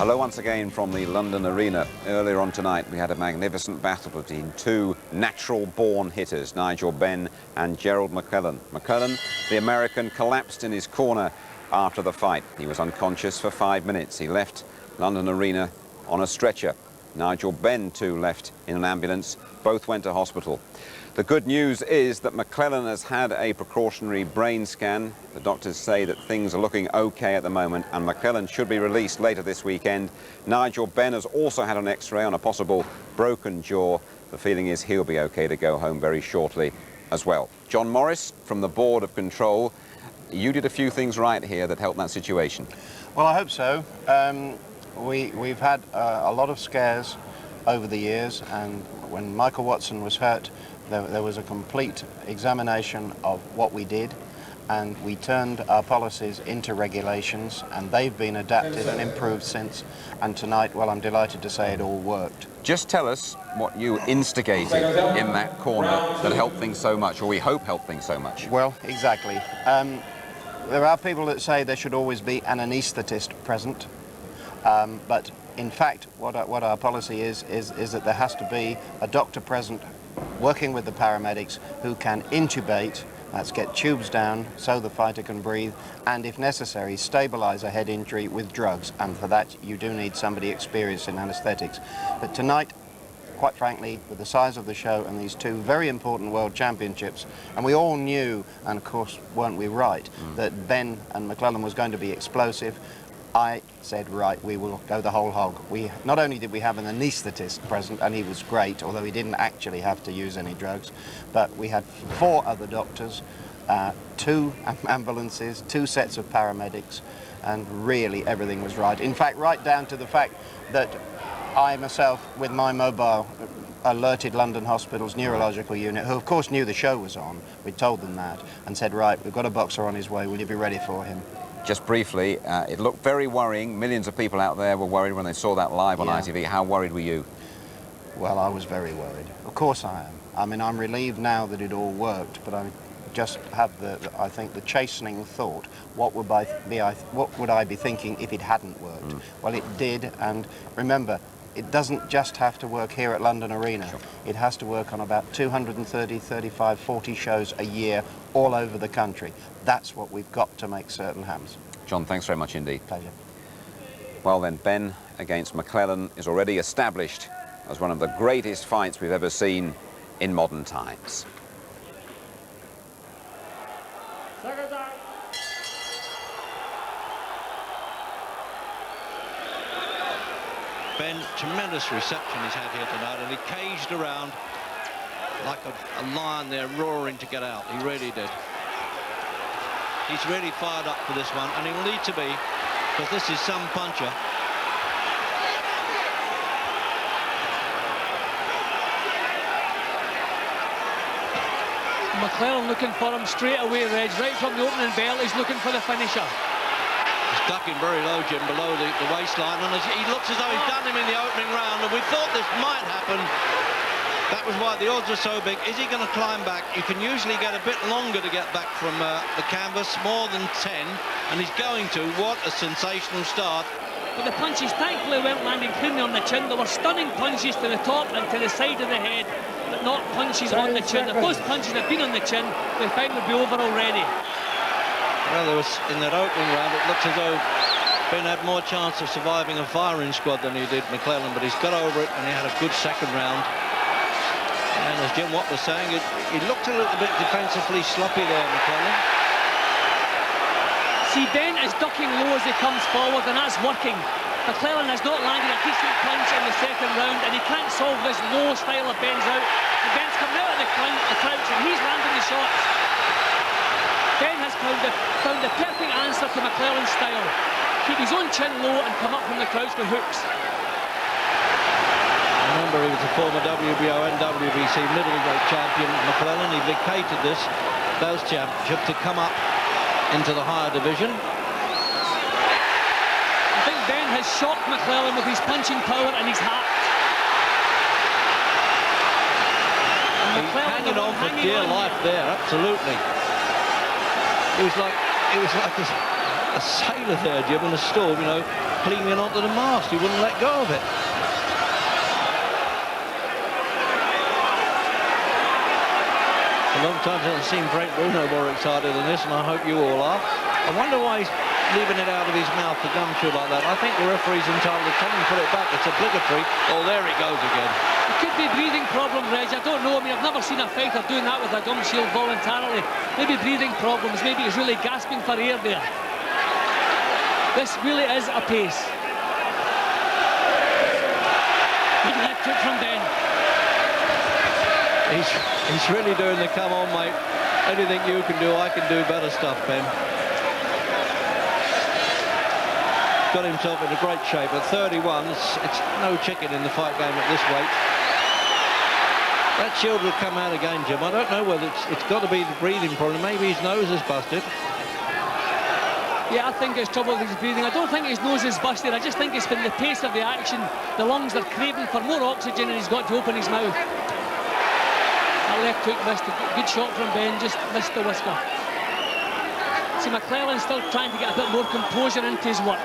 Hello once again from the London Arena. Earlier on tonight we had a magnificent battle between two natural-born hitters, Nigel Benn and Gerald McClellan. McClellan, the American, collapsed in his corner after the fight. He was unconscious for 5 minutes. He left London Arena on a stretcher. Nigel Benn too left in an ambulance. Both went to hospital. The good news is that McClellan has had a precautionary brain scan. The doctors say that things are looking okay at the moment, and McClellan should be released later this weekend. Nigel Benn has also had an X-ray on a possible broken jaw. The feeling is he'll be okay to go home very shortly as well. John Morris from the Board of Control, you did a few things right here that helped that situation. Well, I hope so. We've had a lot of scares over the years, and when Michael Watson was hurt, there was a complete examination of what we did, and we turned our policies into regulations, and they've been adapted and improved since. And tonight, well, I'm delighted to say it all worked. Just tell us what you instigated in that corner that helped things so much, or we hope helped things so much. Well, exactly. There are people that say there should always be an anaesthetist present, but in fact, what our policy is that there has to be a doctor present working with the paramedics who can intubate, that's get tubes down so the fighter can breathe, and if necessary stabilize a head injury with drugs, and for that you do need somebody experienced in anesthetics. But tonight, quite frankly, with the size of the show and these two very important world championships, and we all knew, and of course weren't we right, that Benn and McClellan was going to be explosive, I said, right, we will go the whole hog. Not only did we have an anaesthetist present, and he was great, although he didn't actually have to use any drugs, but we had 4 other doctors, 2 ambulances, 2 sets of paramedics, and really everything was right. In fact, right down to the fact that I myself, with my mobile, alerted London Hospital's neurological unit, who of course knew the show was on. We told them that and said, right, we've got a boxer on his way, will you be ready for him? Just briefly, it looked very worrying. Millions of people out there were worried when they saw that live on ITV. How worried were you? Well, I was very worried. Of course I am. I mean, I'm relieved now that it all worked, but I just have I think, the chastening thought, what would I be thinking if it hadn't worked? Well, it did, and remember, it doesn't just have to work here at London Arena. Sure. It has to work on about 230, 35, 40 shows a year all over the country. That's what we've got to make certain happens. John, thanks very much indeed. Pleasure. Well then, Benn against McClellan is already established as one of the greatest fights we've ever seen in modern times. Benn, tremendous reception he's had here tonight, and he caged around like a lion there roaring to get out. He really did. He's really fired up for this one, and he will need to be, because this is some puncher. McClellan looking for him straight away, Reg, right from the opening bell. He's looking for the finisher. He's ducking very low, Jim, below the waistline, and he looks as though he's done him in the opening round, and we thought this might happen. That was why the odds are so big. Is he going to climb back? You can usually get a bit longer to get back from the canvas, more than 10, and he's going to. What a sensational start. But the punches thankfully went landing cleanly on the chin. There were stunning punches to the top and to the side of the head, but not punches on the chin. If those punches had been on the chin, the fight would be over already. Well, there was, in that opening round, it looks as though Ben had more chance of surviving a firing squad than he did McClellan, but he's got over it, and he had a good second round. And as Jim Watt was saying, he looked a little bit defensively sloppy there, McClellan. See, Ben is ducking low as he comes forward, and that's working. McClellan has not landed a decent punch in the second round, and he can't solve this low style of Ben's out. And Ben's coming out of the crouch, and he's landing the shots. Ben has found the perfect answer to McClellan's style. Keep his own chin low and come up from the crouch with hooks. Remember, he was a former WBO and WBC middleweight champion, McClellan. He vacated those championships to come up into the higher division. I think Ben has shocked McClellan with his punching power and his heart. He's hanging on for dear life there, absolutely. It was like a sailor there, Jim, in a storm, you know. clinging onto the mast. He wouldn't let go of it. A long time since I've seen Frank Bruno more excited than this, and I hope you all are. I wonder why he's leaving it out of his mouth, the gum chew like that. I think the referee's entitled to tell him to put it back. It's obligatory. Oh, there he goes again. It could be breathing problem, Reg. I don't know. I mean, I've never seen a fighter doing that with a gum shield voluntarily. Maybe breathing problems. Maybe he's really gasping for air there. This really is a pace. Good left hook from Benn. He's really doing the come on, mate. Anything you can do, I can do better stuff, Benn. Got himself in a great shape. At 31, it's no chicken in the fight game at this weight. That shield will come out again, Jim. I don't know whether it's got to be the breathing problem. Maybe his nose is busted. Yeah, I think it's trouble with his breathing. I don't think his nose is busted. I just think it's been the pace of the action. The lungs are craving for more oxygen and he's got to open his mouth. That left hook missed. A good shot from Benn, just missed the whisker. See, McClellan's still trying to get a bit more composure into his work.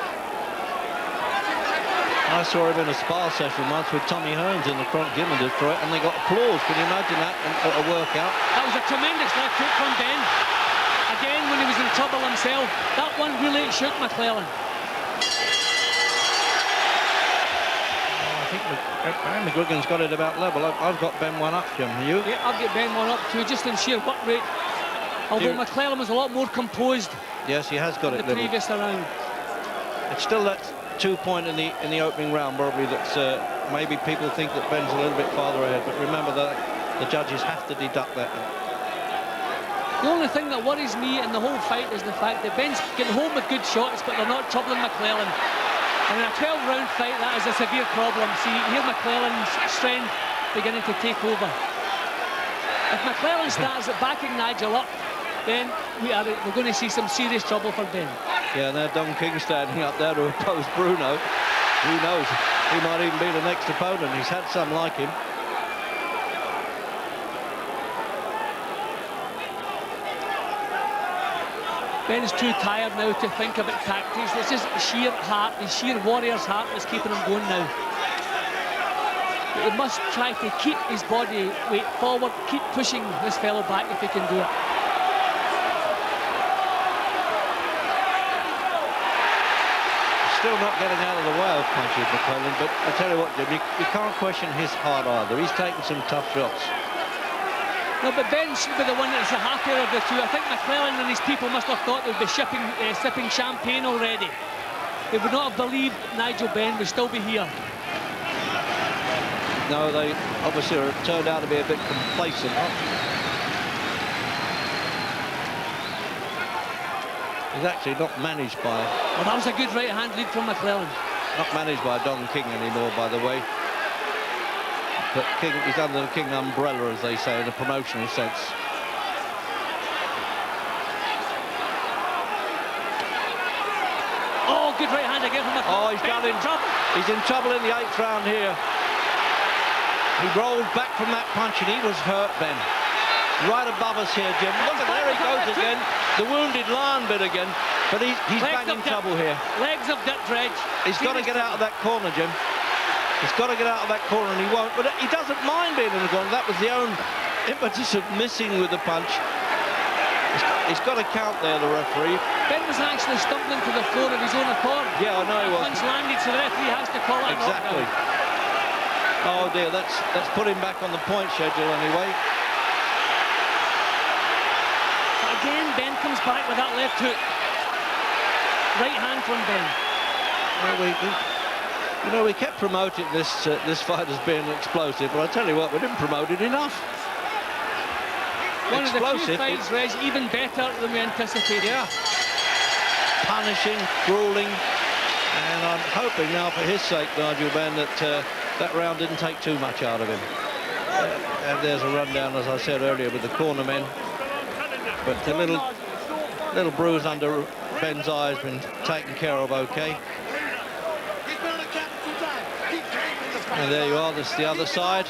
I saw him in a spar session once with Tommy Hearns in the front gym in Detroit, and they got applause. Can you imagine that at a workout? That was a tremendous left hook from Benn. Again, when he was in trouble himself, that one really shook McClellan. I think McGuigan's got it about level. I've got Benn one up, Jim. You? Yeah, I've got Benn one up too, just in sheer work rate. Although McClellan was a lot more composed. Yes, he has got it the previous round. It's still that 2 point in the opening round, probably, that's maybe people think that Benn's a little bit farther ahead, but remember that the judges have to deduct that. The only thing that worries me in the whole fight is the fact that Benn's getting home with good shots, but they're not troubling McClellan. And in a 12-round fight, that is a severe problem. See, here McClellan's strength beginning to take over. If McClellan starts backing Nigel up, then we're going to see some serious trouble for Benn. Yeah, now Don King standing up there to oppose Bruno. Who knows? He might even be the next opponent. He's had some like him. Benn's too tired now to think about tactics. It's just sheer heart, the sheer warrior's heart that's keeping him going now. But he must try to keep his body weight forward, keep pushing this fellow back if he can do it. Still not getting out of the way of punches, McClellan, but I tell you what, Jim, you can't question his heart either. He's taking some tough shots. No, but Benn should be the one that's the happier of the two. I think McClellan and his people must have thought they'd be sipping champagne already. They would not have believed Nigel Benn would still be here. No, they obviously turned out to be a bit complacent. He's actually not managed by... Well, that was a good right-hand lead from McClellan. Not managed by Don King anymore, by the way. But King, he's under the King umbrella, as they say, in a promotional sense. Oh, good right hand again from McClellan. Oh, he's in trouble in the 8th round here. He rolled back from that punch and he was hurt, Benn. Right above us here, Jim. Look, there he goes again. The wounded lion bit again. But he's bang in trouble here. Legs of gut, Reg. He's got to get out of that corner, Jim. He's got to get out of that corner, and he won't. But he doesn't mind being in the corner. That was the own impetus of missing with the punch. He's got to count there, the referee. Benn was actually stumbling to the floor of his own accord. Yeah, I know he was. Punch landed, so the referee has to call it exactly. Oh dear, that's put him back on the point schedule anyway. Again, Benn comes back with that left hook. Right hand from Benn. Well, we kept promoting this fight as being explosive, but I tell you what, we didn't promote it enough. One explosive, of the few fights, Reg, even better than we anticipated. Yeah. Punishing, grueling, and I'm hoping now for his sake, Nigel Benn, that that round didn't take too much out of him. And there's a rundown, as I said earlier, with the corner men. But the little bruise under Benn's eye has been taken care of okay. And there you are, that's the other side.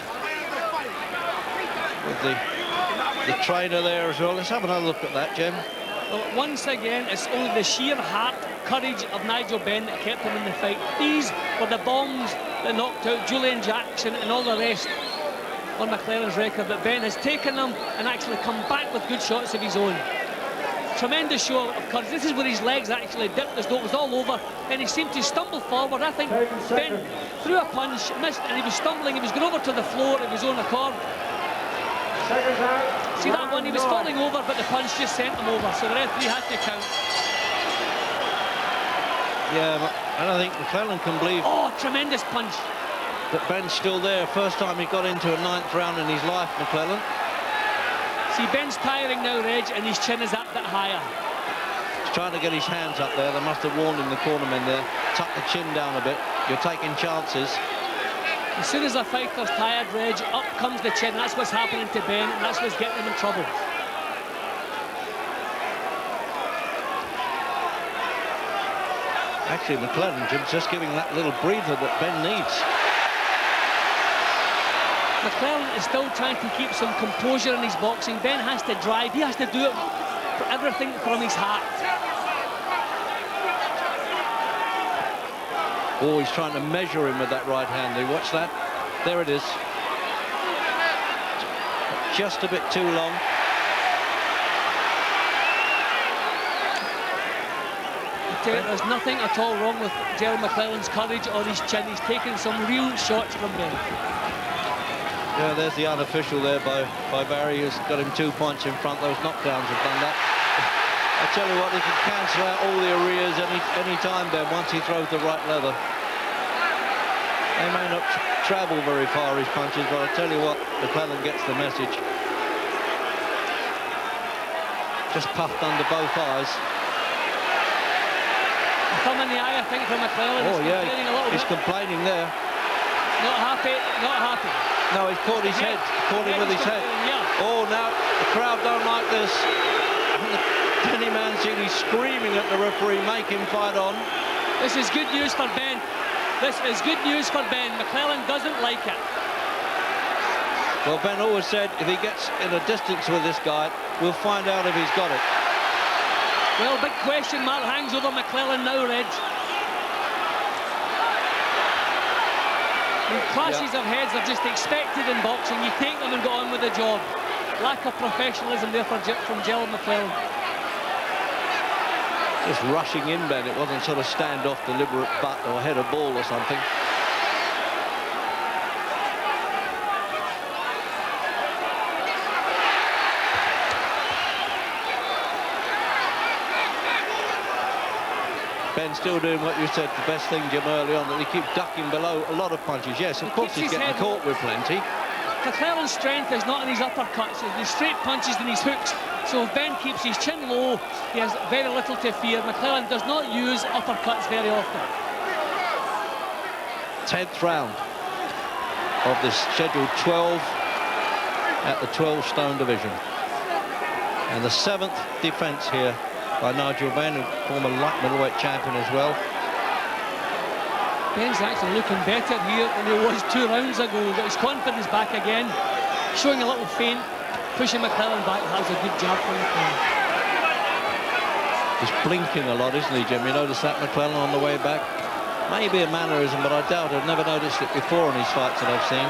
With the trainer there as well. Let's have another look at that, Jim. Well, once again, it's only the sheer heart, courage of Nigel Benn that kept him in the fight. These were the bombs that knocked out Julian Jackson and all the rest on McClellan's record, but Benn has taken them and actually come back with good shots of his own. Tremendous show of courage. This is where his legs actually dipped as though it was all over, and he seemed to stumble forward. I think Benn threw a punch, missed, and he was stumbling. He was going over to the floor of his own accord. See that one? He was falling over, but the punch just sent him over, so the referee had to count. Yeah, but I don't think McClellan can believe... Oh, tremendous punch. ...that Benn's still there. First time he got into a 9th round in his life, McClellan. See, Ben's tiring now, Reg, and his chin is up a bit higher. He's trying to get his hands up there. They must have warned him, the cornermen there. Tuck the chin down a bit. You're taking chances. As soon as a fighter's tired, Reg, up comes the chin. That's what's happening to Benn, and that's what's getting him in trouble. Actually, McClellan, Jim's just giving that little breather that Benn needs. McClellan is still trying to keep some composure in his boxing. Benn has to drive. He has to do it for everything from his heart. Oh, he's trying to measure him with that right hand. You watch that? There it is. Just a bit too long. There's nothing at all wrong with Gerald McClellan's courage or his chin. He's taken some real shots from Benn. Yeah, there's the unofficial there by Barry, who's got him 2 points in front. Those knockdowns have done that. I tell you what, he can cancel out all the arrears any time, Ben, once he throws the right leather. They may not travel very far, his punches, but I tell you what, McClellan gets the message. Just puffed under both eyes. A thumb in the eye, I think, from McClellan. Oh, yeah, he's bit. complaining there. Not happy, not happy. No, he's caught his head, caught him with his head. Yeah. Oh, now the crowd don't like this. Danny Mancini screaming at the referee, make him fight on. This is good news for Benn. This is good news for Benn. McClellan doesn't like it. Well, Ben always said if he gets in a distance with this guy, we'll find out if he's got it. Well, big question mark hangs over McClellan now, Reg. Clashes of heads are just expected in boxing. You take them and go on with the job. Lack of professionalism there from Gerald McClellan. Just rushing in, Ben. It wasn't sort of stand-off, deliberate butt or head of ball or something. Ben still doing what you said, the best thing, Jim, early on, that he keeps ducking below a lot of punches. Yes, of course he's getting caught with plenty. McClellan's strength is not in his uppercuts, it's the straight punches and his hooks. So if Ben keeps his chin low, he has very little to fear. McClellan does not use uppercuts very often. 10th round of this scheduled 12 at the 12-stone division. And the 7th defence here by Nigel Benn, former light middleweight champion as well. Benn's actually looking better here than he was 2 rounds ago. Got his confidence back again, showing a little feint, pushing McClellan back. That was a good jab from McClellan. He's blinking a lot, isn't he, Jim? You notice that, McClellan, on the way back? Maybe a mannerism, but I doubt it. I've never noticed it before in his fights that I've seen.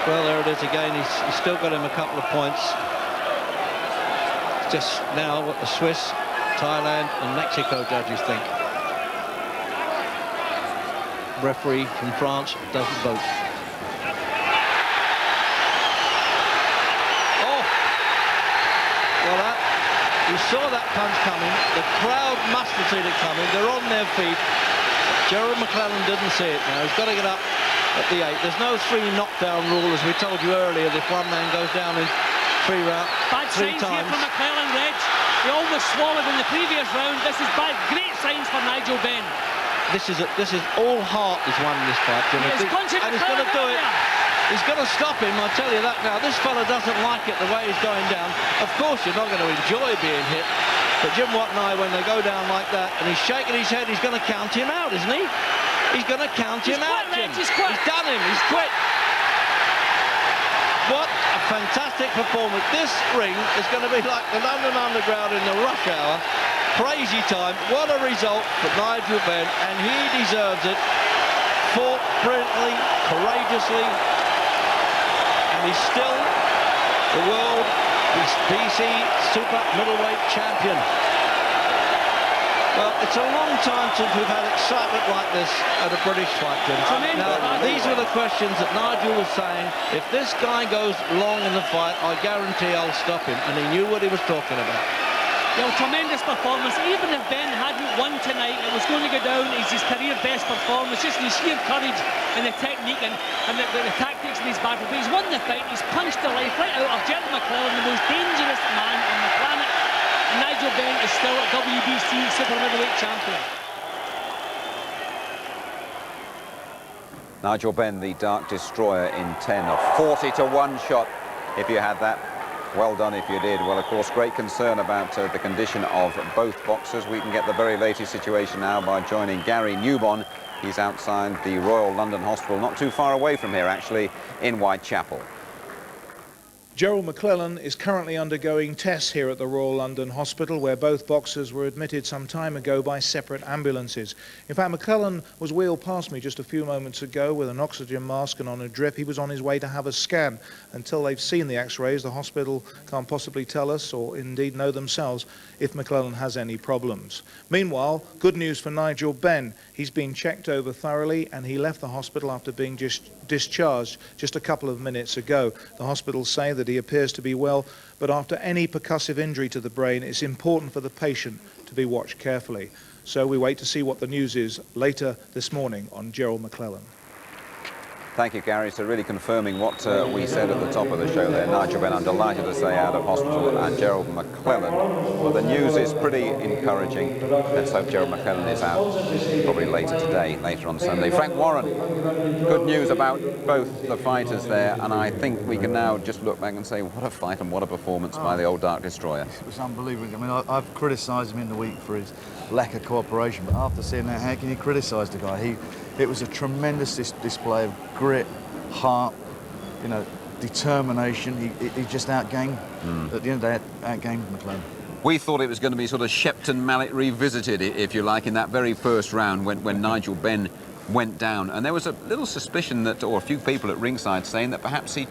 Well, there it is again. He's still got him a couple of points. Just now what the Swiss, Thailand and Mexico judges think. Referee from France doesn't vote. Oh! Well, you saw that punch coming. The crowd must have seen it coming. They're on their feet. Gerald McClellan didn't see it now. He's got to get up at the 8. There's no 3 knockdown rule, as we told you earlier, if one man goes down in 3 rounds. Bad signs here from McClellan, Reg. He almost swallowed in the previous round. This is bad. Great signs for Nigel Benn. This is all heart is won in this fight, Jimmy. He's And he's going to do it. He's going to stop him, I'll tell you that now. This fella doesn't like it the way he's going down. Of course, you're not going to enjoy being hit. But Jim Watt and I, when they go down like that, and he's shaking his head, he's going to count him out, isn't he? He's going to count him out, Jim. He's quit. He's done him. He's quit. What a fantastic performance. This ring is going to be like the London Underground in the rush hour. Crazy time. What a result for Nigel Benn, and he deserves it. Fought brilliantly, courageously, and he's still the world WBC Super middleweight champion. Well, it's a long time since we've had excitement like this at a British fight, Jim. Now, these were the questions that Nigel was saying. If this guy goes long in the fight, I guarantee I'll stop him. And he knew what he was talking about. Well, tremendous performance. Even if Ben hadn't won tonight, it was going to go down as his career best performance. Just the sheer courage and the technique and the tactics in his battle. But he's won the fight. He's punched the life right out of Gerald McClellan, the most dangerous man on the planet. Nigel Benn is still WBC Super middleweight champion. Nigel Benn, the Dark Destroyer, in 10. A 40-to-1 shot, if you had that. Well done if you did. Well, of course, great concern about the condition of both boxers. We can get the very latest situation now by joining Gary Newbon. He's outside the Royal London Hospital, not too far away from here, actually, in Whitechapel. Gerald McClellan is currently undergoing tests here at the Royal London Hospital, where both boxers were admitted some time ago by separate ambulances. In fact, McClellan was wheeled past me just a few moments ago with an oxygen mask and on a drip. He was on his way to have a scan. Until they've seen the x-rays, the hospital can't possibly tell us, or indeed know themselves, if McClellan has any problems. Meanwhile, good news for Nigel Benn. He's been checked over thoroughly, and he left the hospital after being discharged just a couple of minutes ago. The hospitals say that he appears to be well, but after any percussive injury to the brain, it's important for the patient to be watched carefully. So we wait to see what the news is later this morning on Gerald McClellan. Thank you, Gary. So really confirming what we said at the top of the show there. Nigel Benn, I'm delighted to say, out of hospital, and Gerald McClellan. Well, the news is pretty encouraging. Let's hope Gerald McClellan is out probably later today, later on Sunday. Frank Warren, good news about both the fighters there, and I think we can now just look back and say, what a fight and what a performance by the old Dark Destroyer. It was unbelievable. I mean, I've criticised him in the week for his lack of cooperation, but after seeing that, how can you criticise the guy? It was a tremendous display of grit, heart, you know, determination. He just outgained. At the end of the day, outgained McClellan. We thought it was going to be sort of Shepton Mallet revisited, if you like, in that very first round when Nigel Benn went down. And there was a little suspicion that, or a few people at ringside saying that perhaps he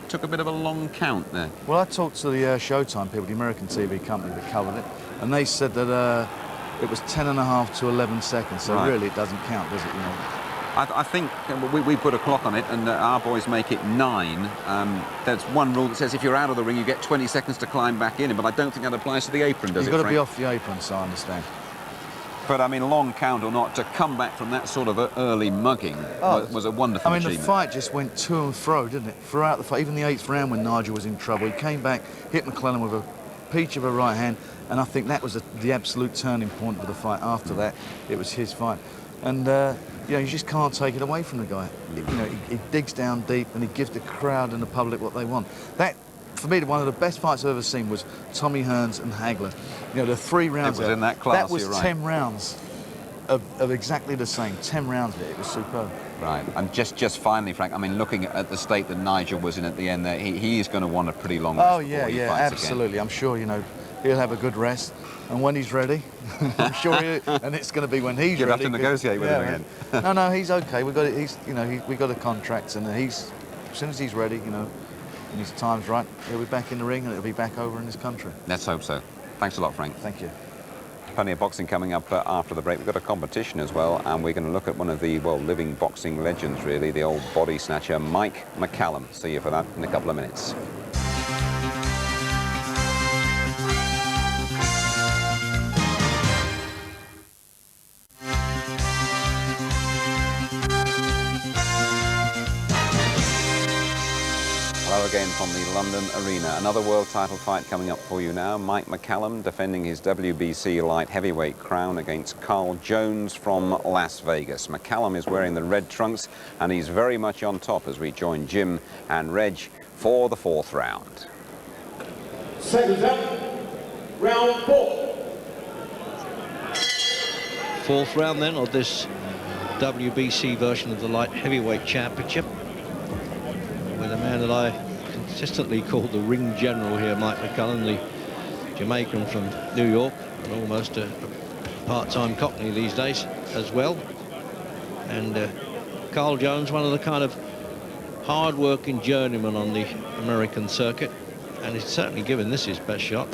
took a bit of a long count there. Well, I talked to the Showtime people, the American TV company that covered it, and they said that it was 10.5 to 11 seconds, so really it doesn't count, does it, you know? I think we put a clock on it, and our boys make it 9. There's one rule that says if you're out of the ring, you get 20 seconds to climb back in, but I don't think that applies to the apron, does it, You've got to be off the apron, so I understand. But, I mean, long count or not, to come back from that sort of early mugging was a wonderful achievement. The fight just went to and fro, didn't it? Throughout the fight, even the 8th round when Nigel was in trouble, he came back, hit McClellan with a peach of a right hand, and I think that was the absolute turning point for the fight. After that, it was his fight. And, you know, you just can't take it away from the guy. You know, he digs down deep and he gives the crowd and the public what they want. That, for me, one of the best fights I've ever seen was Tommy Hearns and Hagler. You know, the 3 rounds. It was in that class, that was you're right. 10 rounds of exactly the same. 10 rounds of it. It was superb. Right, and just finally, Frank, I mean, looking at the state that Nigel was in at the end there, he is going to want a pretty long rest before he fights absolutely. again. I'm sure, you know, he'll have a good rest, and when he's ready, I'm sure and it's going to be when he's ready. You'll have to negotiate with him again. No, he's okay. We've got it. We got a contract, and as soon as he's ready, you know, and his time's right, he'll be back in the ring, and he'll be back over in his country. Let's hope so. Thanks a lot, Frank. Thank you. Plenty of boxing coming up after the break. We've got a competition as well, and we're going to look at one of the, well, living boxing legends, really, the old body snatcher, Mike McCallum. See you for that in a couple of minutes. Hello again from the London Arena. Another world title fight coming up for you now. Mike McCallum defending his WBC light heavyweight crown against Carl Jones from Las Vegas. McCallum is wearing the red trunks and he's very much on top as we join Jim and Reg for the 4th round. Seconds up, round 4. 4th round then of this WBC version of the light heavyweight championship, with a man that I can consistently called the ring general here, Mike McCallum, the Jamaican from New York, and almost a part-time Cockney these days as well. And Carl Jones, one of the kind of hard-working journeymen on the American circuit, and he's certainly given this his best shot.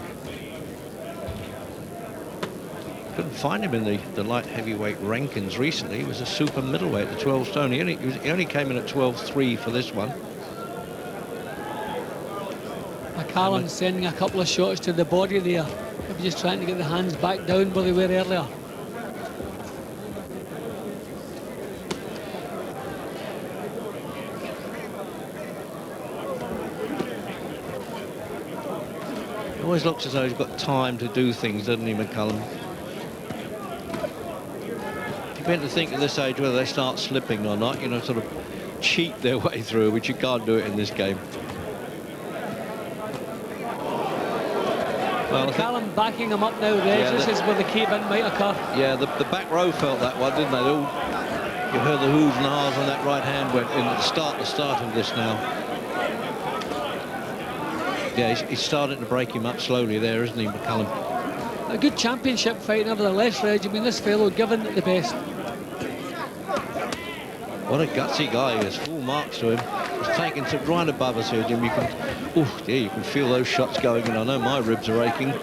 Couldn't find him in the light heavyweight rankings recently. He was a super middleweight, the 12 stone. He only came in at 12-3 for this one. McCallum sending a couple of shots to the body there. Maybe just trying to get the hands back down where they were earlier. He always looks as though he's got time to do things, doesn't he, McCallum? You begin to think at this age whether they start slipping or not, you know, sort of cheat their way through, which you can't do it in this game. Well, McCallum backing him up now, Reg. Yeah, this is where the cave-in might occur. Yeah, the back row felt that one, didn't they? All, you heard the hooves and ahs when that right hand went in at the start of this now. Yeah, he's starting to break him up slowly there, isn't he, McCallum? A good championship fight, nevertheless, Reg. I mean, this fellow given it the best. What a gutsy guy he is. Full marks to him. He's taken to right above us here, Jim. You can, oh dear, you can feel those shots going in. I know my ribs are aching.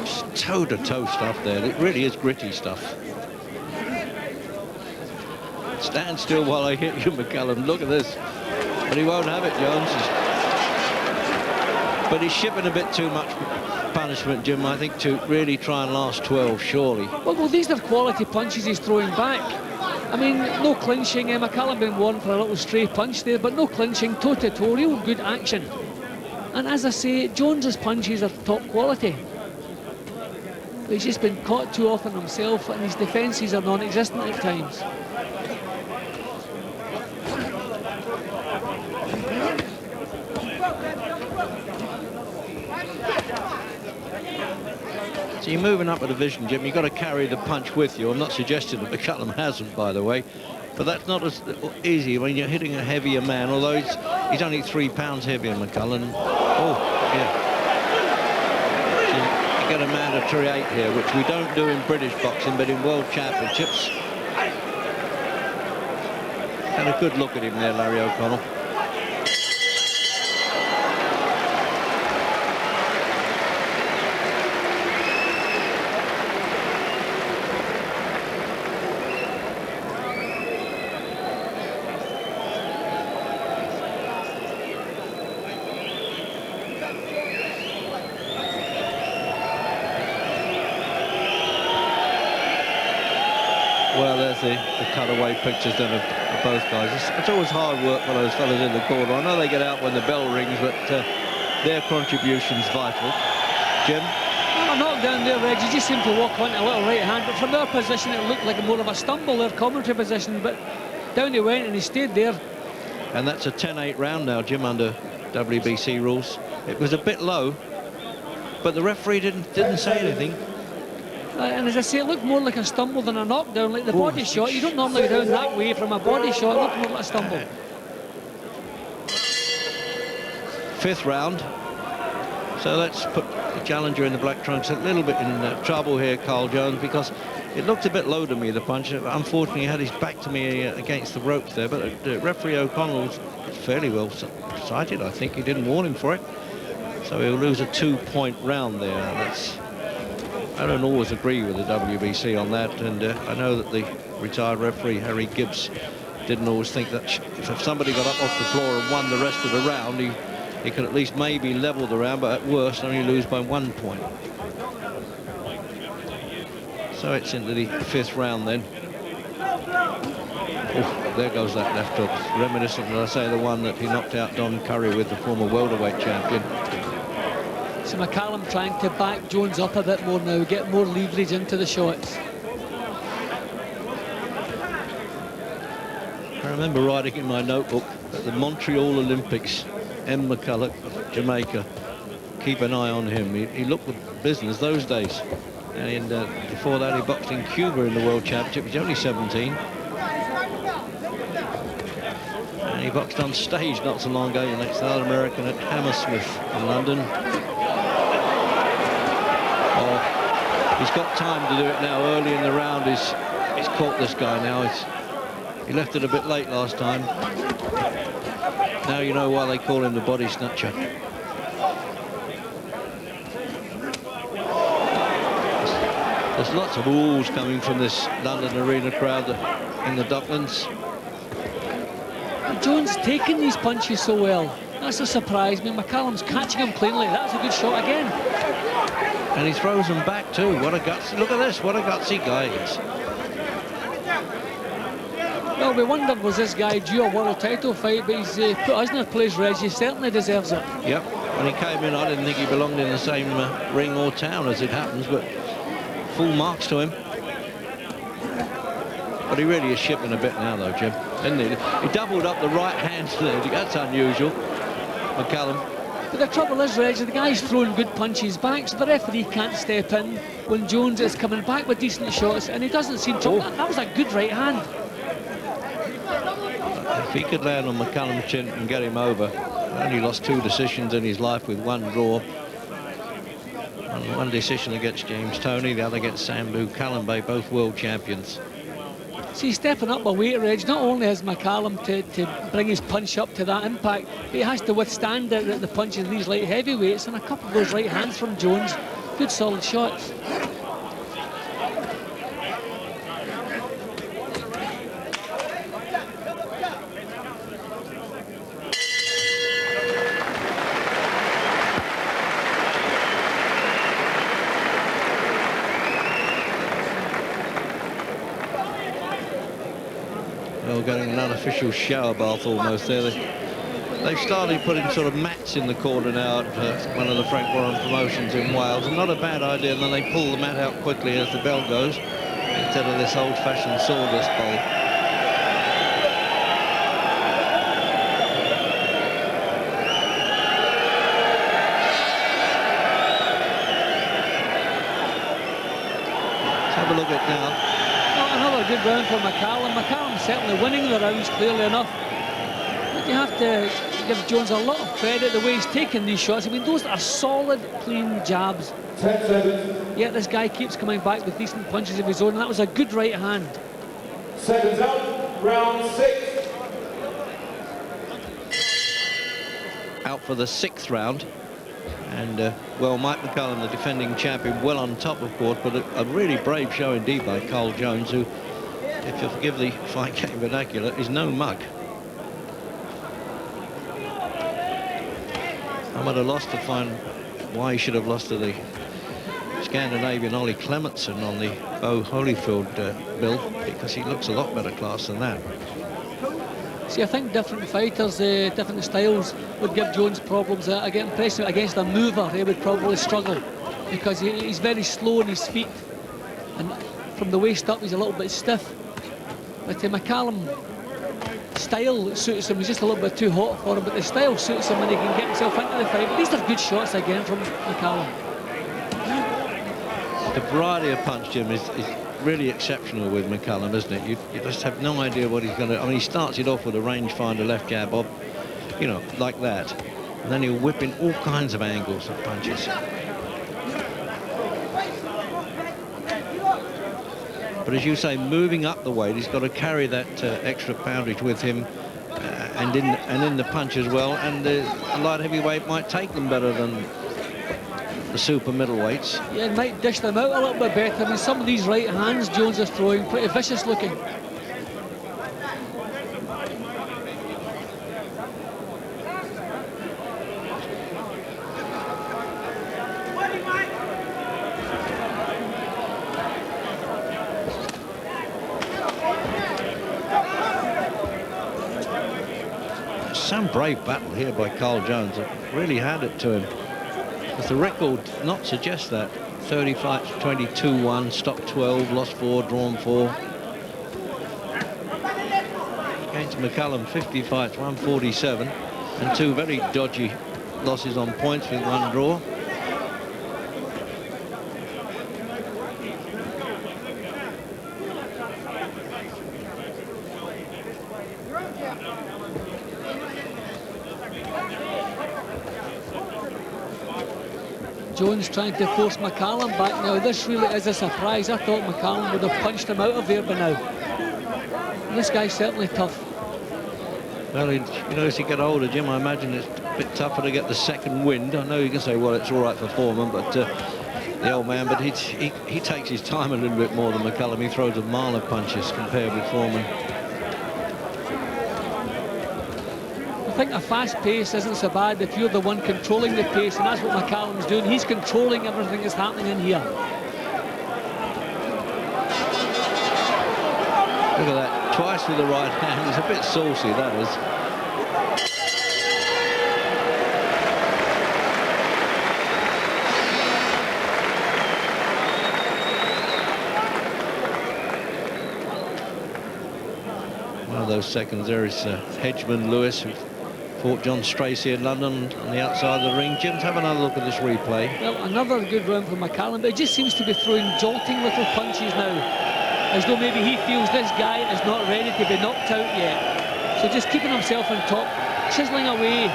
Just toe-to-toe stuff there. It really is gritty stuff. Stand still while I hit you, McCallum. Look at this. But he won't have it, Jones. But he's shipping a bit too much punishment, Jim, I think, to really try and last 12, surely. Well, these are quality punches he's throwing back. I mean, no clinching. McCallum been warned for a little stray punch there, but no clinching, toe-to-toe, real good action. And as I say, Jones's punches are top quality. But he's just been caught too often himself, and his defences are non-existent at times. So you're moving up a division, Jim. You've got to carry the punch with you. I'm not suggesting that McCallum hasn't, by the way, but that's not as easy when you're hitting a heavier man, although he's only 3 pounds heavier than McClellan. Oh, yeah. So you get a mandatory 8 here, which we don't do in British boxing, but in World Championships. And a good look at him there, Larry O'Connell. Well, there's the cutaway pictures then of both guys. It's always hard work for those fellas in the corner. I know they get out when the bell rings, but their contribution's vital. Jim? Well, knocked down there, Reg. He just seemed to walk onto a little right hand, but from their position it looked like more of a stumble, their commentary position, but down he went and he stayed there. And that's a 10-8 round now, Jim, under WBC rules. It was a bit low, but the referee didn't say anything. And as I say, it looked more like a stumble than a knockdown, like the body shot. You don't normally go down that way from a body shot. It looked more like a stumble. 5th round. So let's put the challenger in the black trunks a little bit in trouble here, Carl Jones, because it looked a bit low to me, the punch. Unfortunately, he had his back to me against the ropes there, but referee O'Connell was fairly well sighted, I think. He didn't warn him for it. So he'll lose a 2-point round there. That's... I don't always agree with the WBC on that, and I know that the retired referee, Harry Gibbs, didn't always think that if somebody got up off the floor and won the rest of the round, he could at least maybe level the round, but at worst only lose by 1 point. So it's into the 5th round then. Oh, there goes that left hook. Reminiscent, as I say, the one that he knocked out Don Curry with, the former welterweight champion. So McCallum trying to back Jones up a bit more now, get more leverage into the shots. I remember writing in my notebook at the Montreal Olympics, McCulloch, Jamaica, keep an eye on him. He looked the business those days. And before that, he boxed in Cuba in the World Championship. He's only 17. And he boxed on stage not so long ago next to another American at Hammersmith in London. Oh, he's got time to do it now. Early in the round, he's caught this guy now. He left it a bit late last time. Now you know why they call him the body snatcher. There's lots of oohs coming from this London Arena crowd in the Docklands. Jones taking these punches so well. That's a surprise. I mean, McCallum's catching him cleanly. That's a good shot again. And he throws them back too. What a gutsy, look at this, what a gutsy guy he is. Well, we wondered, was this guy due a world title fight, but he's put us in a place, Reg. He certainly deserves it. Yep, when he came in, I didn't think he belonged in the same ring or town as it happens, but full marks to him. But he really is shipping a bit now, though, Jim, isn't he? He doubled up the right hand there. That's unusual, McCallum. But the trouble is, Reg, the guy's throwing good punches back, so the referee can't step in when Jones is coming back with decent shots, and he doesn't seem to. That was a good right hand. If he could land on McCallum's chin and get him over, only lost 2 decisions in his life with 1 draw. And 1 decision against James Toney, the other against Sambu Kalambay, both world champions. See, stepping up a weight, Reg, not only has McCallum to bring his punch up to that impact, but he has to withstand the punches of these light heavyweights, and a couple of those right hands from Jones, good solid shots. Getting an unofficial shower bath almost there. They've started putting sort of mats in the corner now at one of the Frank Warren promotions in Wales. And not a bad idea, and then they pull the mat out quickly as the bell goes, instead of this old-fashioned sawdust bowl. Let's have a look at it now. Another good round for McCallum. McCallum certainly winning the rounds clearly enough. But you have to give Jones a lot of credit the way he's taking these shots. I mean, those are solid, clean jabs. 10 seconds. Yet this guy keeps coming back with decent punches of his own, and that was a good right hand. Seconds out, round 6. Out for the 6th round. And, well, Mike McCallum, the defending champion, well on top, of course, but a really brave show indeed by Carl Jones, who, if you'll forgive the fight game vernacular, is no mug. I'm at a loss to find why he should have lost to the Scandinavian Ollie Clementson on the Bo Holyfield bill, because he looks a lot better class than that. See, I think different fighters, different styles would give Jones problems. I get impressed against a mover, he would probably struggle because he's very slow on his feet, and from the waist up he's a little bit stiff. But McCallum, style suits him. He's just a little bit too hot for him, but the style suits him and he can get himself into the fight. But these are good shots again from McCallum. The variety of punch, Jim, is really exceptional with McCallum, isn't it? You just have no idea what he's going to... I mean, he starts it off with a rangefinder left jab, you know, like that. And then he'll whip in all kinds of angles of punches. But as you say, moving up the weight, he's got to carry that extra poundage with him, and in the punch as well. And the light heavyweight might take them better than the super middleweights. Yeah, it might dish them out a little bit better. I mean, some of these right hands Jones is throwing, pretty vicious looking. Some brave battle here by Carl Jones. It really had it to him. Does the record not suggest that? 30 fights, 22-1, stopped 12, lost 4, drawn 4. Against McCallum, 50 fights, 147, and 2 very dodgy losses on points with 1 draw. Jones trying to force McCallum back now. This really is a surprise. I thought McCallum would have punched him out of there by now. This guy's certainly tough. Well, you know, as you get older, Jim, I imagine it's a bit tougher to get the second wind. I know you can say, well, it's all right for Foreman, but the old man, but he takes his time a little bit more than McCallum. He throws a mile of punches compared with Foreman. I think a fast pace isn't so bad if you're the one controlling the pace, and that's what McCallum's doing. He's controlling everything that's happening in here. Look at that, twice with the right hand. It's a bit saucy, that is. One of those seconds there is Hedgeman Lewis, who fought John Stracey in London on the outside of the ring. Jim's have another look at this replay. Well, another good round for McCallum, but he just seems to be throwing jolting little punches now, as though maybe he feels this guy is not ready to be knocked out yet. So just keeping himself on top, chiseling away,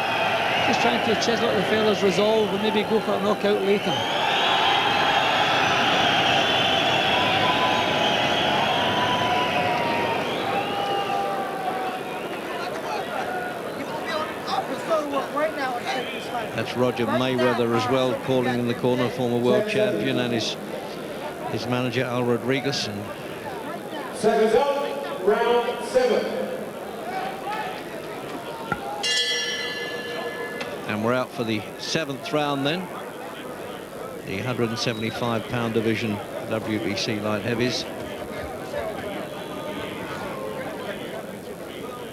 just trying to chisel at the fella's resolve and maybe go for a knockout later. That's Roger Mayweather as well, calling in the corner, former world champion, and his manager Al Rodriguez. And Seconds up, round 7. And we're out for the 7th round then. The 175-pound division WBC light heavies.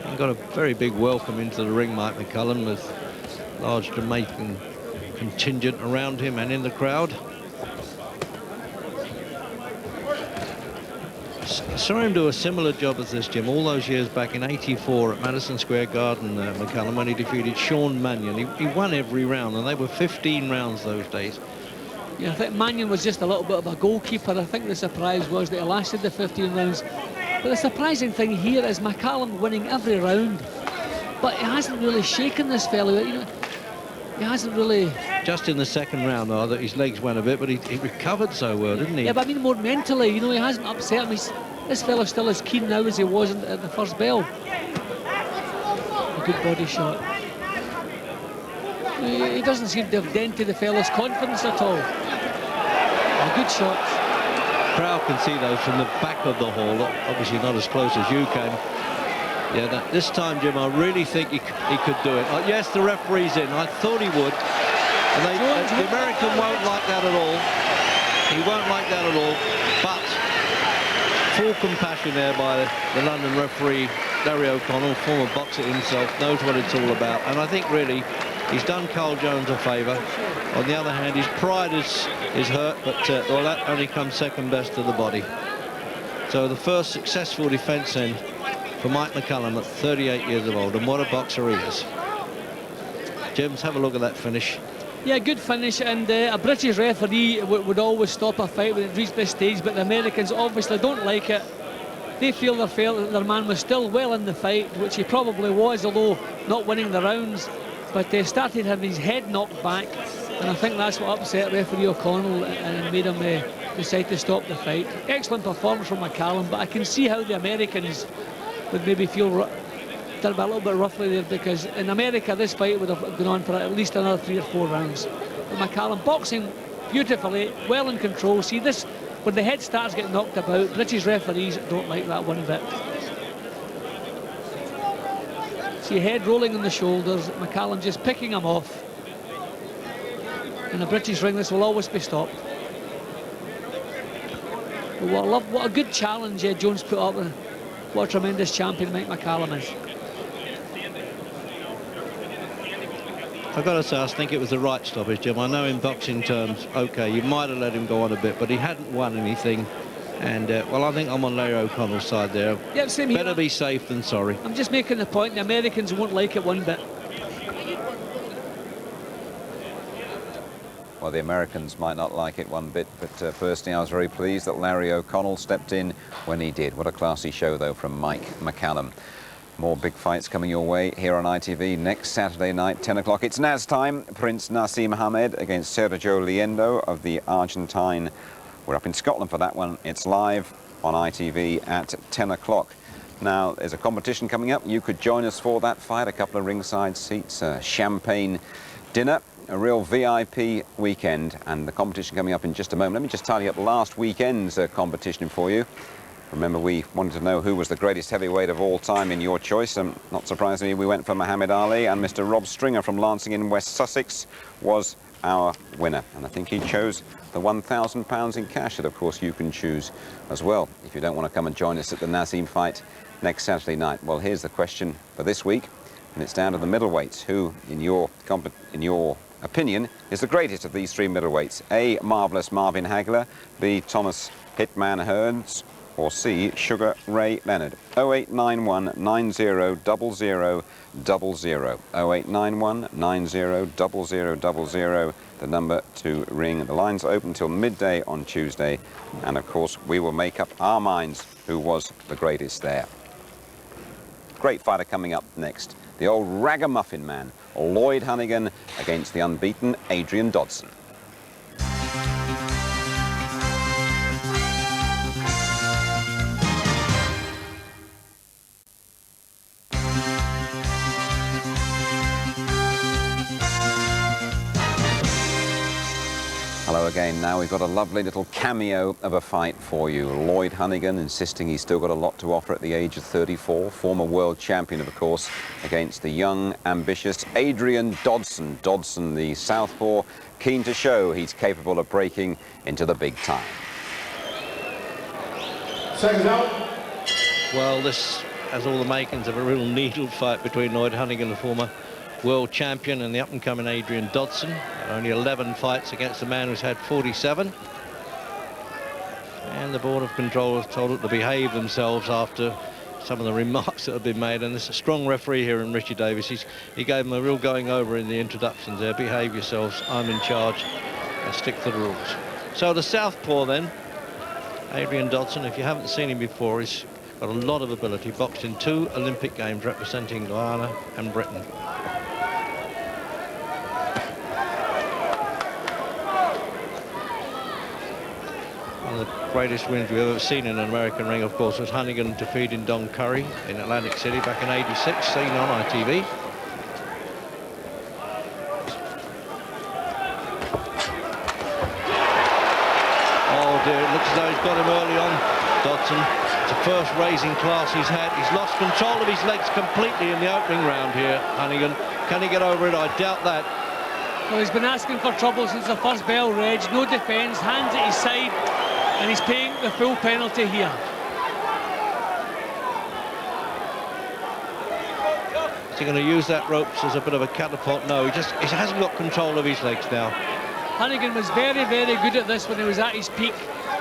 And got a very big welcome into the ring, Mike McCallum, with large Jamaican contingent around him and in the crowd. Saw him do a similar job as this, Jim, all those years back in '84 at Madison Square Garden, McCallum, when he defeated Sean Mannion. He won every round, and they were 15 rounds those days. Yeah, I think Mannion was just a little bit of a goalkeeper. I think the surprise was that he lasted the 15 rounds. But the surprising thing here is McCallum winning every round. But he hasn't really shaken this fellow. You know, he hasn't really... Just in the second round, though, that his legs went a bit, but he recovered so well, didn't he? Yeah, but I mean more mentally, you know, he hasn't upset him. This fellow's still as keen now as he was at the first bell. A good body shot. He doesn't seem to have dented the fellow's confidence at all. Good shots. Crowd can see those from the back of the hall, obviously not as close as you can. Yeah, this time, Jim, I really think he could do it. Yes, the referee's in. I thought he would. And the American won't like that at all. He won't like that at all. But full compassion there by the London referee, Larry O'Connell, former boxer himself, knows what it's all about. And I think really he's done Carl Jones a favour. On the other hand, his pride is hurt, but well, that only comes second best to the body. So the first successful defence then for Mike McCallum at 38 years of old, and what a boxer he is. James, have a look at that finish. Yeah, good finish, and a British referee would always stop a fight when it reached this stage, but the Americans obviously don't like it. They feel their man was still well in the fight, which he probably was, although not winning the rounds, but they started having his head knocked back, and I think that's what upset referee O'Connell and made him decide to stop the fight. Excellent performance from McCallum, but I can see how the Americans would maybe feel a little bit roughly there, because in America this fight would have gone on for at least another 3 or 4 rounds. But McCallum boxing beautifully, well in control. See this, when the head starts getting knocked about, British referees don't like that one bit. See head rolling on the shoulders, McCallum just picking him off. In a British ring this will always be stopped. But what a good challenge Jones put up. What a tremendous champion Mike McCallum is. I've got to say, I think it was the right stoppage, Jim. I know in boxing terms, OK, you might have let him go on a bit, but he hadn't won anything. And, well, I think I'm on Larry O'Connell's side there. Yeah, same here. Better be safe than sorry. I'm just making the point, the Americans won't like it one bit. Well, the Americans might not like it one bit, but personally I was very pleased that Larry O'Connell stepped in when he did. What a classy show, though, from Mike McCallum. More big fights coming your way here on ITV next Saturday night, 10 o'clock. It's Naz time. Prince Nassim Hamed against Sergio Liendo of the Argentine. We're up in Scotland for that one. It's live on ITV at 10 o'clock. Now, there's a competition coming up. You could join us for that fight. A couple of ringside seats, a champagne dinner, a real VIP weekend, and the competition coming up in just a moment. Let me just tally up last weekend's competition for you. Remember, we wanted to know who was the greatest heavyweight of all time in your choice, and not surprisingly, we went for Muhammad Ali, and Mr. Rob Stringer from Lancing in West Sussex was our winner. And I think he chose the £1,000 in cash that, of course, you can choose as well if you don't want to come and join us at the Nassim fight next Saturday night. Well, here's the question for this week, and it's down to the middleweights. Who, in your opinion, is the greatest of these three middleweights? A, Marvellous Marvin Hagler, B, Thomas Hitman Hearns, or C, Sugar Ray Leonard. 0891 90 00 00. 0891 90 0000, the number to ring. The lines open till midday on Tuesday, and of course we will make up our minds who was the greatest there. Great fighter coming up next. The old ragamuffin man, Lloyd Honeyghan, against the unbeaten Adrian Dodson. Hello again. Now we've got a lovely little cameo of a fight for you. Lloyd Honeyghan insisting he's still got a lot to offer at the age of 34. Former world champion, of course, against the young, ambitious Adrian Dodson. Dodson, the southpaw, keen to show he's capable of breaking into the big time. Seconds out. Well, this has all the makings of a real needle fight between Lloyd Honeyghan, the former world champion, and the up-and-coming Adrian Dodson. Only 11 fights against a man who's had 47. And the Board of Control has told it to behave themselves after some of the remarks that have been made. And there's a strong referee here in Richard Davis. He gave them a real going over in the introductions there. Behave yourselves, I'm in charge, and stick to the rules. So the southpaw then, Adrian Dodson, if you haven't seen him before, he's got a lot of ability. Boxed in 2 Olympic Games representing Guyana and Britain. One of the greatest wins we've ever seen in an American ring, of course, was Honeyghan defeating Don Curry in Atlantic City back in '86, seen on ITV. Oh dear, it looks as though he's got him early on, Dodson. It's the first raising class he's had. He's lost control of his legs completely in the opening round here, Honeyghan. Can he get over it? I doubt that. Well, he's been asking for trouble since the first bell reg. No defence, hands at his side, and he's paying the full penalty here. Is he going to use that ropes as a bit of a catapult? No, he hasn't got control of his legs now. Honeyghan was very, very good at this when he was at his peak,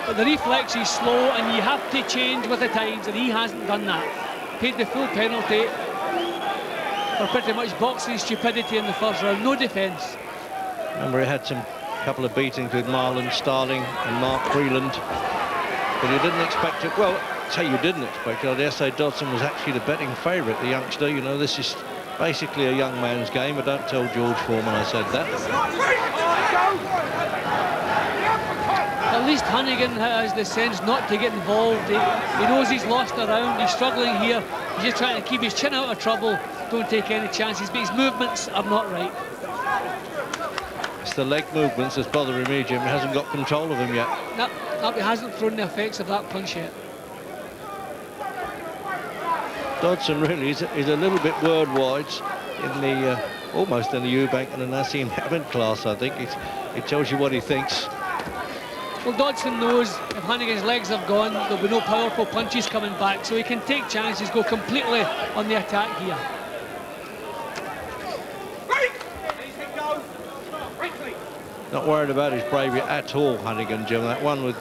but the reflex is slow and you have to change with the times, and he hasn't done that. Paid the full penalty for pretty much boxing stupidity in the first round. No defence. Remember, he had some couple of beatings with Marlon Starling and Mark Freeland, but you didn't expect it. Well, say you didn't expect it. I dare say Dodson was actually the betting favourite, the youngster. You know, this is basically a young man's game. But don't tell George Foreman I said that. At least Honeyghan has the sense not to get involved. He knows he's lost a round. He's struggling here. He's just trying to keep his chin out of trouble. Don't take any chances, but his movements are not right. It's the leg movements that's bothering me, Jim. He hasn't got control of him yet. No, he hasn't thrown the effects of that punch yet. Dodson really is a little bit word wide in the almost in the Eubank and the Nassim Hamed class. I think it tells you what he thinks. Well, Dodson knows if Honeyghan's legs have gone, there'll be no powerful punches coming back, so he can take chances, go completely on the attack here. Not worried about his bravery at all, Honeyghan, Jim. That one with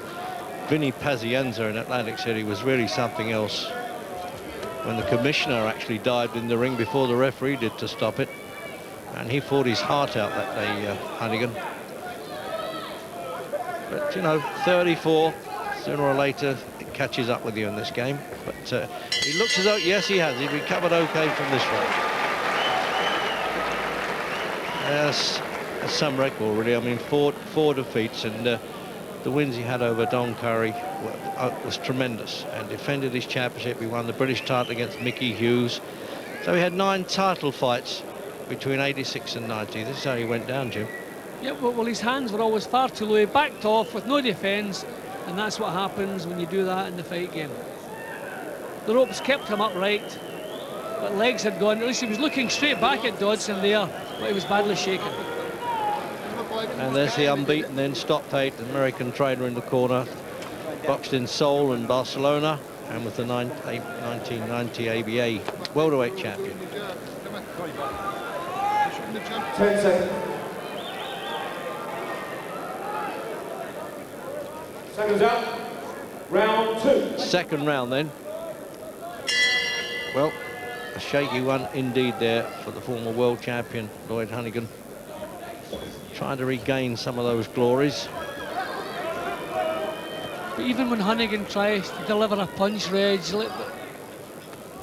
Vinny Pazienza in Atlantic City was really something else. When the commissioner actually dived in the ring before the referee did to stop it. And he fought his heart out that day, Honeyghan. But, you know, 34, sooner or later, it catches up with you in this game. But He looks as though, yes, he has. He recovered okay from this one. Yes, that's some record, really. I mean, four defeats, and the wins he had over Don Curry was tremendous, and defended his championship. He won the British title against Mickey Hughes. So he had 9 title fights between 86 and 90. This is how he went down, Jim. Yeah, well, his hands were always far too low. He backed off with no defence, and that's what happens when you do that in the fight game. The ropes kept him upright, but legs had gone. At least he was looking straight back at Dodson there, but he was badly shaken. And there's the unbeaten then, Stop 8, the American trainer in the corner. Boxed in Seoul and Barcelona, and with the 1990 ABA welterweight champion. 10 seconds. Seconds up. Round 2. Second round then. Well, a shaky one indeed there for the former world champion, Lloyd Honeyghan. Trying to regain some of those glories. But even when Honeyghan tries to deliver a punch, Reg,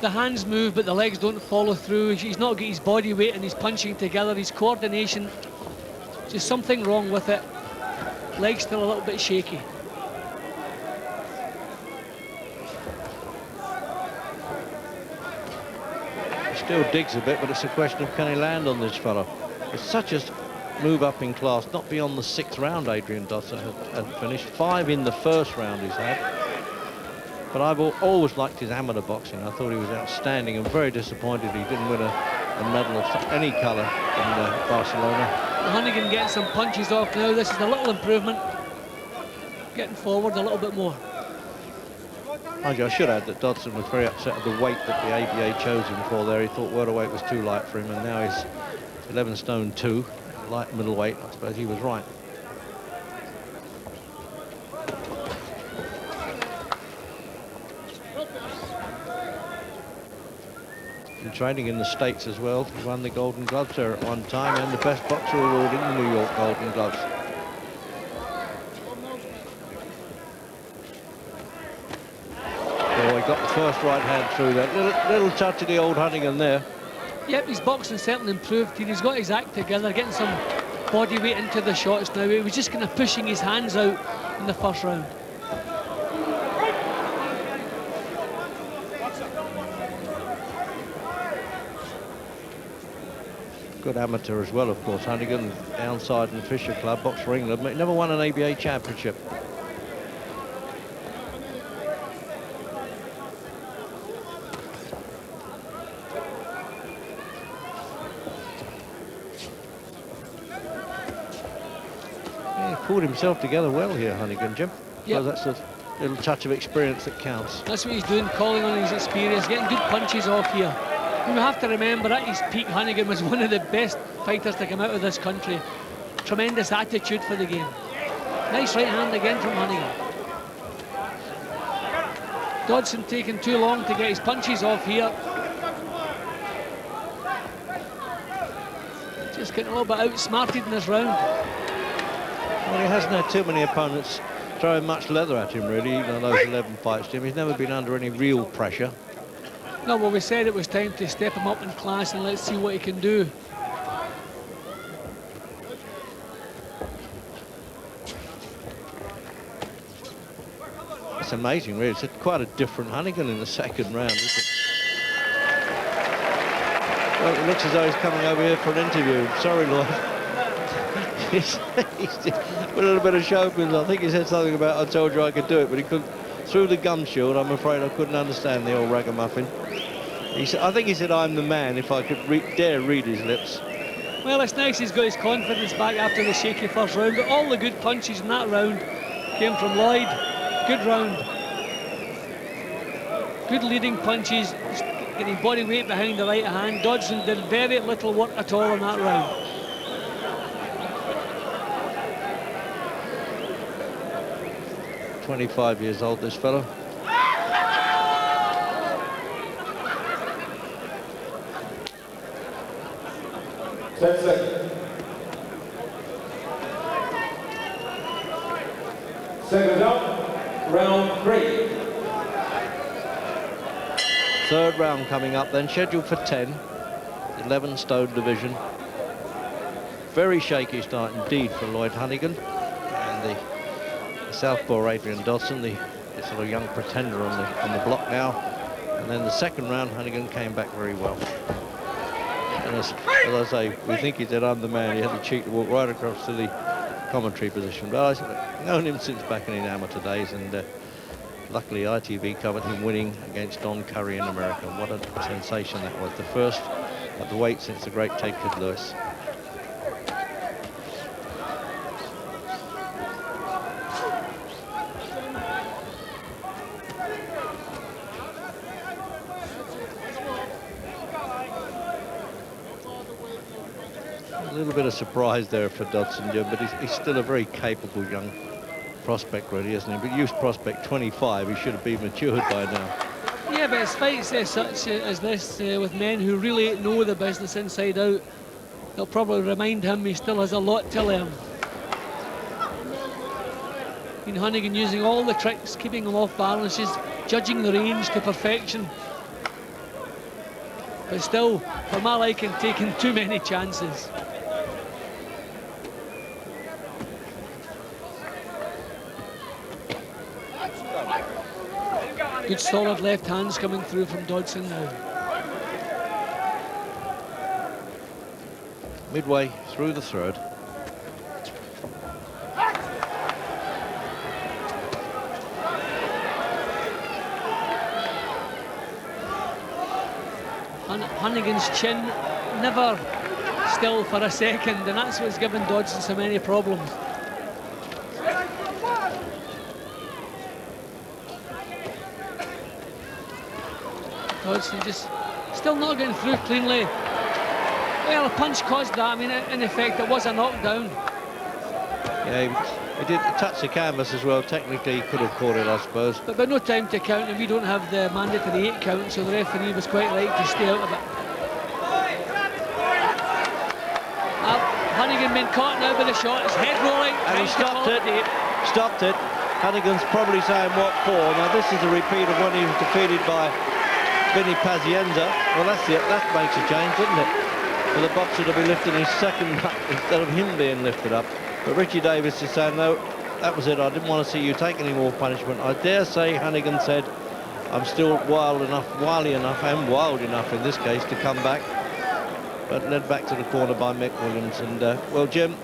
the hands move, but the legs don't follow through. He's not got his body weight and he's punching together. His coordination, just something wrong with it. Legs still a little bit shaky. Still digs a bit, but it's a question of can he land on this fellow. It's such a move up in class, not beyond the 6th round Adrian Dodson had finished. 5 in the first round he's had. But I've always liked his amateur boxing. I thought he was outstanding, and very disappointed he didn't win a medal of any colour in Barcelona. Honeyghan getting some punches off now. This is a little improvement. Getting forward a little bit more. Mind you, I should add that Dodson was very upset at the weight that the ABA chose him for there. He thought welterweight was too light for him, and now he's 11 stone 2, light middleweight. I suppose he was right. Been training in the States as well. He won the Golden Gloves there at one time, and the best boxer award in the New York Golden Gloves. Oh, he got the first right hand through that. Little touch of the old Honeyghan there. Yep, his boxing certainly improved. He's got his act together, getting some body weight into the shots now. He was just kind of pushing his hands out in the first round. Good amateur as well, of course. Honeyghan, Downside and Fisher Club, boxed for England, but he never won an ABA championship. Pulled himself together well here, Honeyghan, Jim. Yeah, well, that's a little touch of experience that counts. That's what he's doing, calling on his experience, getting good punches off here. We have to remember at his peak, Honeyghan was one of the best fighters to come out of this country. Tremendous attitude for the game. Nice right hand again from Honeyghan. Dodson taking too long to get his punches off here. Just getting a little bit outsmarted in this round. Well, he hasn't had too many opponents throwing much leather at him, really, even on those 11 fights, Jim. He's never been under any real pressure. No, well, we said it was time to step him up in class and let's see what he can do. It's amazing, really. It's quite a different Honeyghan in the second round, isn't it? Well, it looks as though he's coming over here for an interview. Sorry, Lloyd. He's a little bit of show, because I think he said something about I told you I could do it, but he couldn't. Through the gum shield, I'm afraid I couldn't understand the old ragamuffin. He said, I think he said, I'm the man, if I could dare read his lips. Well, it's nice he's got his confidence back after the shaky first round, but all the good punches in that round came from Lloyd. Good round. Good leading punches, getting body weight behind the right hand. Dodson did very little work at all in that round. "25 years old, this fellow." Seconds up, round 3. third round coming up then, scheduled for 10. 11 stone division. Very shaky start indeed for Lloyd Honeyghan. And the southpaw Adrian Dodson, the sort of young pretender on the block now. And then the second round, Honeyghan came back very well. And as I say, we think he said, I'm the man. He had the cheek to walk right across to the commentary position. But I've known him since back in his amateur days, and luckily ITV covered him winning against Don Curry in America. What a sensation that was. The first at the weight since the great Ted Kid Lewis. A little bit of surprise there for Dodson, Jim, but he's still a very capable young prospect, really, isn't he? But youth prospect 25, he should have been matured by now. Yeah, but it's fights such as this with men who really know the business inside out. They'll probably remind him he still has a lot to learn. Honeyghan using all the tricks, keeping him off balances, judging the range to perfection. But still, for my liking, taking too many chances. Good solid left hands coming through from Dodson now. Midway through the third. Honeyghan's chin never still for a second, and that's what's given Dodson so many problems. Dodson just still not getting through cleanly. Well, a punch caused that. I mean, in effect, it was a knockdown. Yeah, he did touch the canvas as well. Technically, he could have caught it, I suppose. But no time to count, and we don't have the mandatory 8 count, so the referee was quite right to stay out of it. Honeyghan been caught now by the shot. His head rolling. And he stopped it. Stopped it. Honeyghan's probably saying what for. Now, this is a repeat of when he was defeated by Vinny Pazienza. Well, that makes a change, doesn't it? For the boxer to be lifting his second up instead of him being lifted up. But Richie Davis is saying, no, that was it. I didn't want to see you take any more punishment. I dare say Honeyghan said, I'm still wily enough, and wild enough in this case, to come back. But led back to the corner by Mick Williams. And, well, Jim,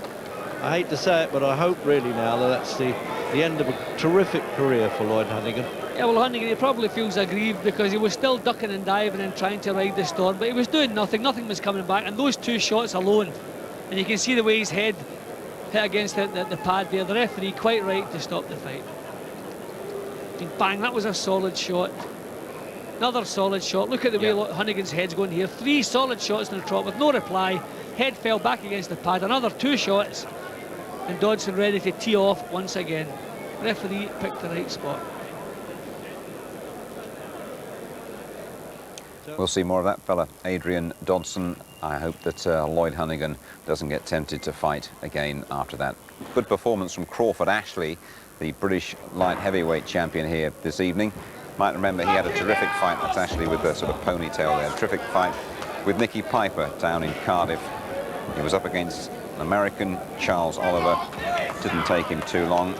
I hate to say it, but I hope really now that that's the end of a terrific career for Lloyd Honeyghan. Yeah, well, Honeyghan, he probably feels aggrieved because he was still ducking and diving and trying to ride the storm, but he was doing nothing. Nothing was coming back, and those 2 shots alone, and you can see the way his head hit against the pad there. The referee quite right to stop the fight. And bang, that was a solid shot. Another solid shot. Look at the way Honeyghan's head's going here. 3 solid shots in the trot with no reply. Head fell back against the pad. Another 2 shots. And Dodson ready to tee off once again. Referee picked the right spot. We'll see more of that fella, Adrian Dodson. I hope that Lloyd Honeyghan doesn't get tempted to fight again after that. Good performance from Crawford Ashley, the British light heavyweight champion here this evening. Might remember he had a terrific fight, that's Ashley with the sort of ponytail there, terrific fight with Nicky Piper down in Cardiff. He was up against an American, Charles Oliver. Didn't take him too long.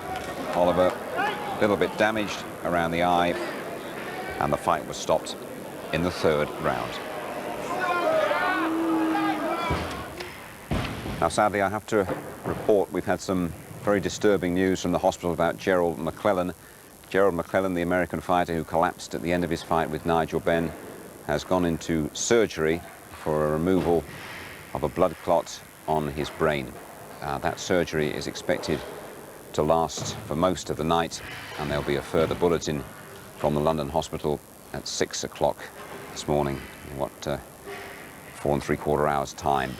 Oliver, a little bit damaged around the eye, and the fight was stopped in the 3rd round. Now, sadly, I have to report we've had some very disturbing news from the hospital about Gerald McClellan. Gerald McClellan, the American fighter who collapsed at the end of his fight with Nigel Benn, has gone into surgery for a removal of a blood clot on his brain. That surgery is expected to last for most of the night, and there'll be a further bulletin from the London hospital at 6 o'clock this morning, in what, 4 3/4 hours time.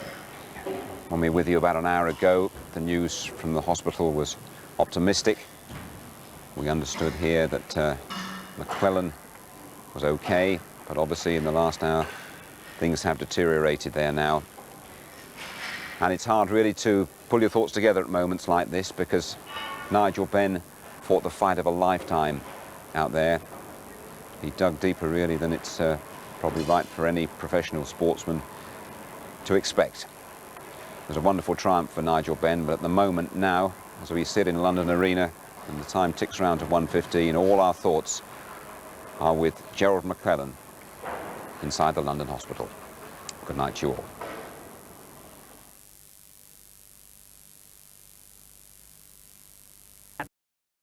When we were with you about an hour ago, the news from the hospital was optimistic. We understood here that McClellan was okay, but obviously in the last hour things have deteriorated there now. And it's hard really to pull your thoughts together at moments like this, because Nigel Benn fought the fight of a lifetime out there. He dug deeper really than it's probably right for any professional sportsman to expect. It was a wonderful triumph for Nigel Benn, but at the moment now, as we sit in London Arena and the time ticks round to 1:15, all our thoughts are with Gerald McClellan inside the London hospital. Good night to you all.